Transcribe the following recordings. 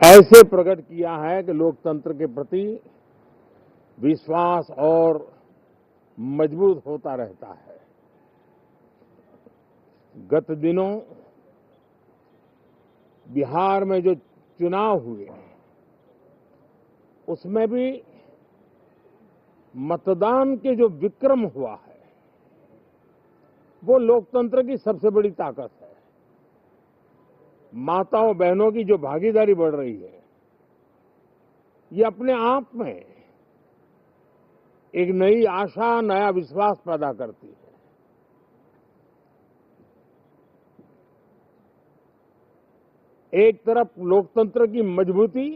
ऐसे प्रकट किया है कि लोकतंत्र के प्रति विश्वास और मजबूत होता रहता है। गत दिनों बिहार में जो चुनाव हुए उसमें भी मतदान के जो विक्रम हुआ है वो लोकतंत्र की सबसे बड़ी ताकत है। माताओं बहनों की जो भागीदारी बढ़ रही है ये अपने आप में एक नई आशा, नया विश्वास पैदा करती है। एक तरफ लोकतंत्र की मजबूती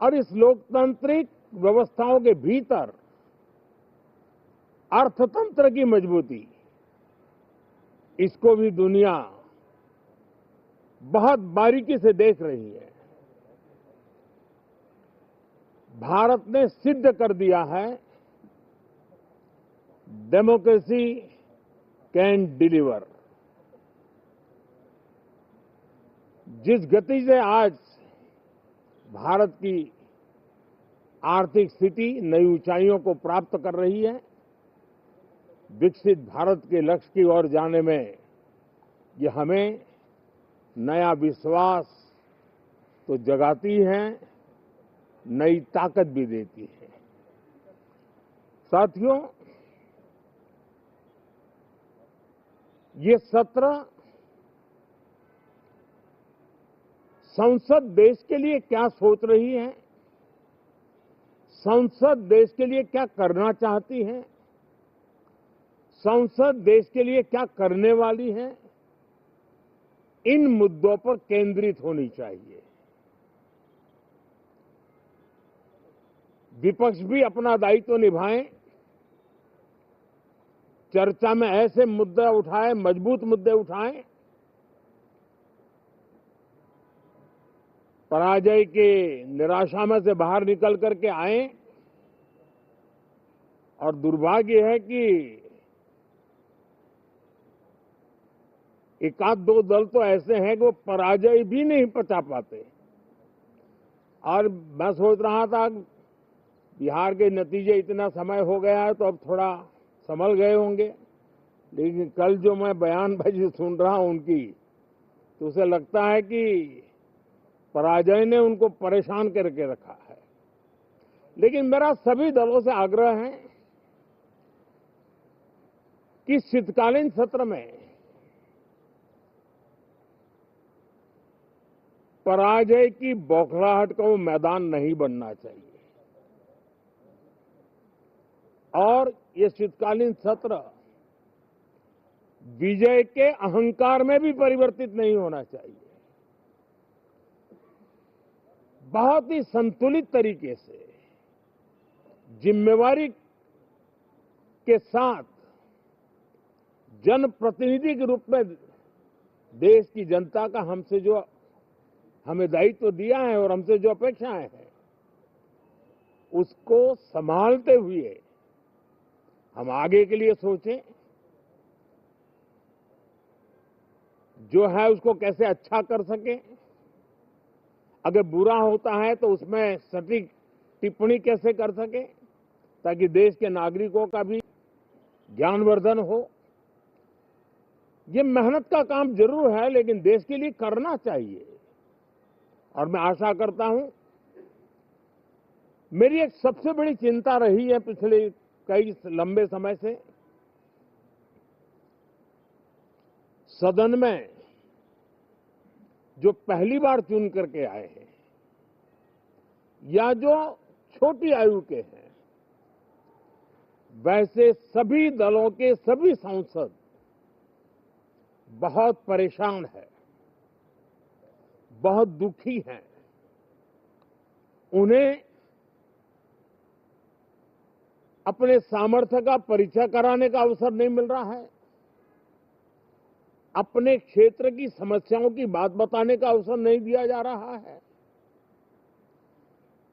और इस लोकतांत्रिक व्यवस्थाओं के भीतर अर्थतंत्र की मजबूती, इसको भी दुनिया बहुत बारीकी से देख रही है। भारत ने सिद्ध कर दिया है डेमोक्रेसी कैन डिलीवर। जिस गति से आज भारत की आर्थिक स्थिति नई ऊंचाइयों को प्राप्त कर रही है, विकसित भारत के लक्ष्य की ओर जाने में ये हमें नया विश्वास तो जगाती है, नई ताकत भी देती है। साथियों, ये सत्र संसद देश के लिए क्या सोच रही है, संसद देश के लिए क्या करना चाहती है, संसद देश के लिए क्या करने वाली है, इन मुद्दों पर केंद्रित होनी चाहिए। विपक्ष भी अपना दायित्व निभाएं, चर्चा में ऐसे मुद्दे उठाएं, मजबूत मुद्दे उठाएं, पराजय के निराशा में से बाहर निकल करके आए। और दुर्भाग्य है कि एक आध दो दल तो ऐसे हैं कि वो पराजय भी नहीं पचा पाते। और मैं सोच रहा था बिहार के नतीजे इतना समय हो गया है तो अब थोड़ा संभल गए होंगे, लेकिन कल जो मैं बयानबाजी सुन रहा हूं उनकी, तो उसे लगता है कि पराजय ने उनको परेशान करके रखा है। लेकिन मेरा सभी दलों से आग्रह है कि शीतकालीन सत्र में पराजय की बौखलाहट का वो मैदान नहीं बनना चाहिए और ये शीतकालीन सत्र विजय के अहंकार में भी परिवर्तित नहीं होना चाहिए। बहुत ही संतुलित तरीके से, जिम्मेवारी के साथ जनप्रतिनिधि के रूप में देश की जनता का हमसे जो हमें दायित्व दिया है और हमसे जो अपेक्षाएं हैं उसको संभालते हुए हम आगे के लिए सोचें, जो है उसको कैसे अच्छा कर सकें। अगर बुरा होता है तो उसमें सटीक टिप्पणी कैसे कर सके ताकि देश के नागरिकों का भी ज्ञानवर्धन हो। ये मेहनत का काम जरूर है लेकिन देश के लिए करना चाहिए। और मैं आशा करता हूं, मेरी एक सबसे बड़ी चिंता रही है पिछले कई लंबे समय से, सदन में जो पहली बार चुन करके आए हैं या जो छोटी आयु के हैं, वैसे सभी दलों के सभी सांसद बहुत परेशान हैं, बहुत दुखी हैं। उन्हें अपने सामर्थ्य का परिचय कराने का अवसर नहीं मिल रहा है, अपने क्षेत्र की समस्याओं की बात बताने का अवसर नहीं दिया जा रहा है।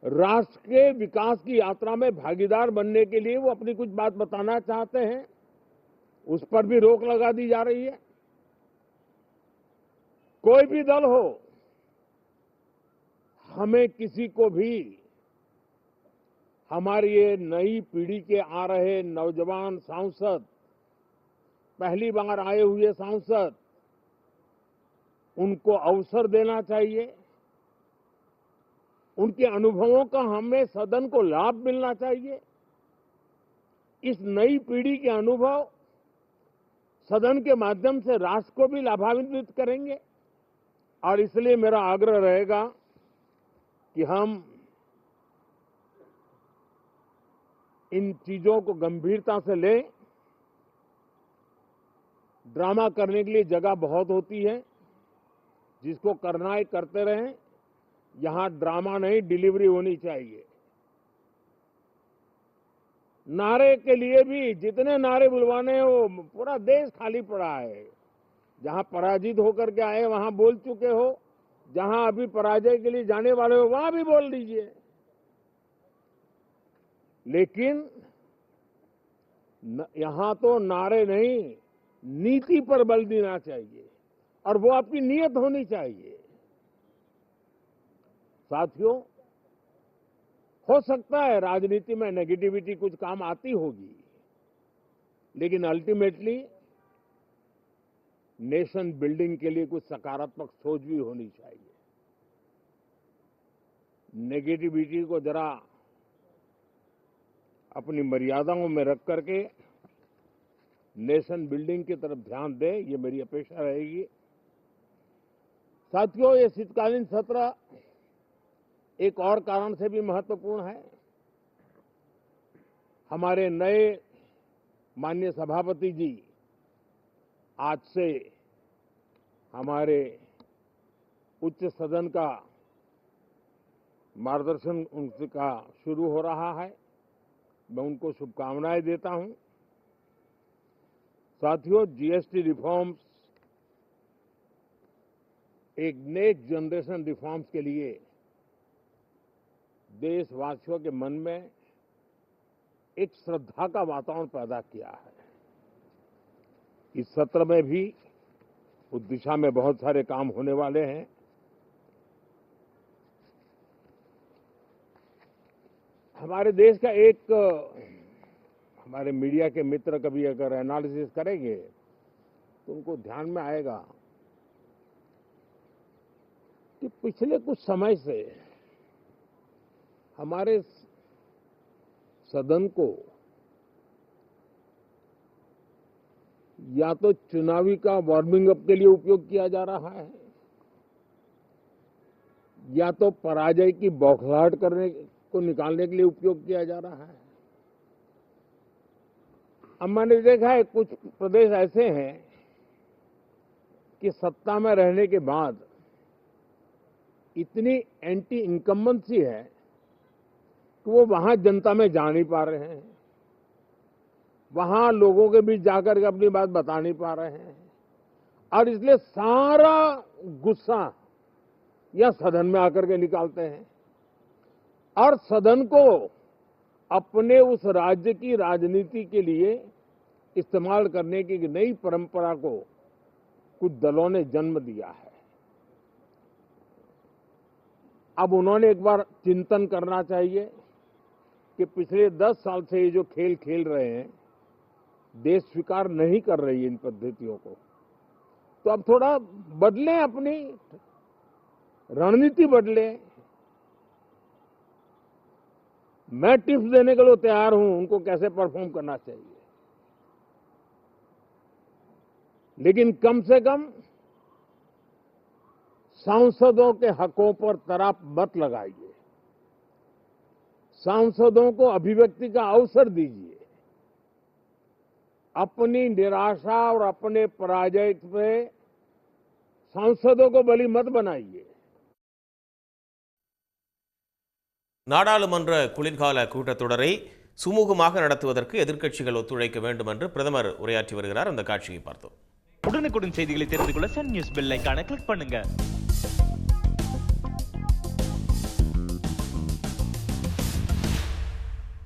राष्ट्र के विकास की यात्रा में भागीदार बनने के लिए वो अपनी कुछ बात बताना चाहते हैं, उस पर भी रोक लगा दी जा रही है। कोई भी दल हो, हमें किसी को भी हमारी ये नई पीढ़ी के आ रहे नौजवान सांसद, पहली बार आए हुए सांसद, उनको अवसर देना चाहिए। उनके अनुभवों का हमें सदन को लाभ मिलना चाहिए। इस नई पीढ़ी के अनुभव सदन के माध्यम से राष्ट्र को भी लाभान्वित करेंगे और इसलिए मेरा आग्रह रहेगा कि हम इन चीजों को गंभीरता से लें। ड्रामा करने के लिए जगह बहुत होती है, जिसको करना है करते रहें। यहां ड्रामा नहीं, डिलीवरी होनी चाहिए। नारे के लिए भी जितने नारे बुलवाने हैं वो पूरा देश खाली पड़ा है। जहां पराजित होकर के आए वहां बोल चुके हो, जहां अभी पराजय के लिए जाने वाले हो वहां भी बोल दीजिए, लेकिन यहां तो नारे नहीं, नीति पर बल देना चाहिए और वो आपकी नीयत होनी चाहिए। साथियों, हो सकता है राजनीति में नेगेटिविटी कुछ काम आती होगी, लेकिन अल्टीमेटली नेशन बिल्डिंग के लिए कुछ सकारात्मक सोच भी होनी चाहिए। नेगेटिविटी को जरा अपनी मर्यादाओं में रख करके नेशन बिल्डिंग की तरफ ध्यान दें, ये मेरी अपेक्षा रहेगी। साथियों, ये शीतकालीन सत्र एक और कारण से भी महत्वपूर्ण है। हमारे नए माननीय सभापति जी आज से हमारे उच्च सदन का मार्गदर्शन उनका शुरू हो रहा है। मैं उनको शुभकामनाएं देता हूं। साथियों, जीएसटी रिफॉर्म्स एक नेक्स्ट जनरेशन रिफॉर्म्स के लिए देशवासियों के मन में एक श्रद्धा का वातावरण पैदा किया है। इस सत्र में भी उस दिशा में बहुत सारे काम होने वाले हैं। हमारे देश का एक हमारे मीडिया के मित्र कभी अगर एनालिसिस करेंगे तो उनको ध्यान में आएगा कि पिछले कुछ समय से हमारे सदन को या तो चुनावी का वार्मिंग अप के लिए उपयोग किया जा रहा है, या तो पराजय की बौखलाहट करने को निकालने के लिए उपयोग किया जा रहा है। अब मैंने देखा है कुछ प्रदेश ऐसे हैं कि सत्ता में रहने के बाद इतनी एंटी इनकम्बेंसी है कि वो वहां जनता में जा नहीं पा रहे हैं, वहां लोगों के बीच जाकर के अपनी बात बता नहीं पा रहे हैं, और इसलिए सारा गुस्सा या सदन में आकर के निकालते हैं और सदन को अपने उस राज्य की राजनीति के लिए इस्तेमाल करने की नई परंपरा को कुछ दलों ने जन्म दिया है। अब उन्होंने एक बार चिंतन करना चाहिए कि पिछले 10 साल से ये जो खेल खेल रहे हैं, देश स्वीकार नहीं कर रही है इन पद्धतियों को, तो अब थोड़ा बदलें, अपनी रणनीति बदलें। मैं टिप्स देने के लिए तैयार हूं उनको कैसे परफॉर्म करना चाहिए, लेकिन कम से कम सांसदों के हकों पर तराप मत लगाइए, सांसदों को अभिव्यक्ति का अवसर दीजिए, अपनी निराशा और अपने पराजय पे सांसदों को बलि मत बनाइए। நாடாளுமன்ற குளிர்கால கூட்டத்தொடரை சுமூகமாக நடத்துவதற்கு எதிர்க்கட்சிகள் ஒத்துழைக்க வேண்டும் என்று பிரதமர் உரையாற்றி வருகிறார். அந்த காட்சியை பார்த்தோம். உடனுக்குடன் செய்திகளை தெரிந்து கொள்ள சன் நியூஸ் பெல் ஐகானை கிளிக் பண்ணுங்க.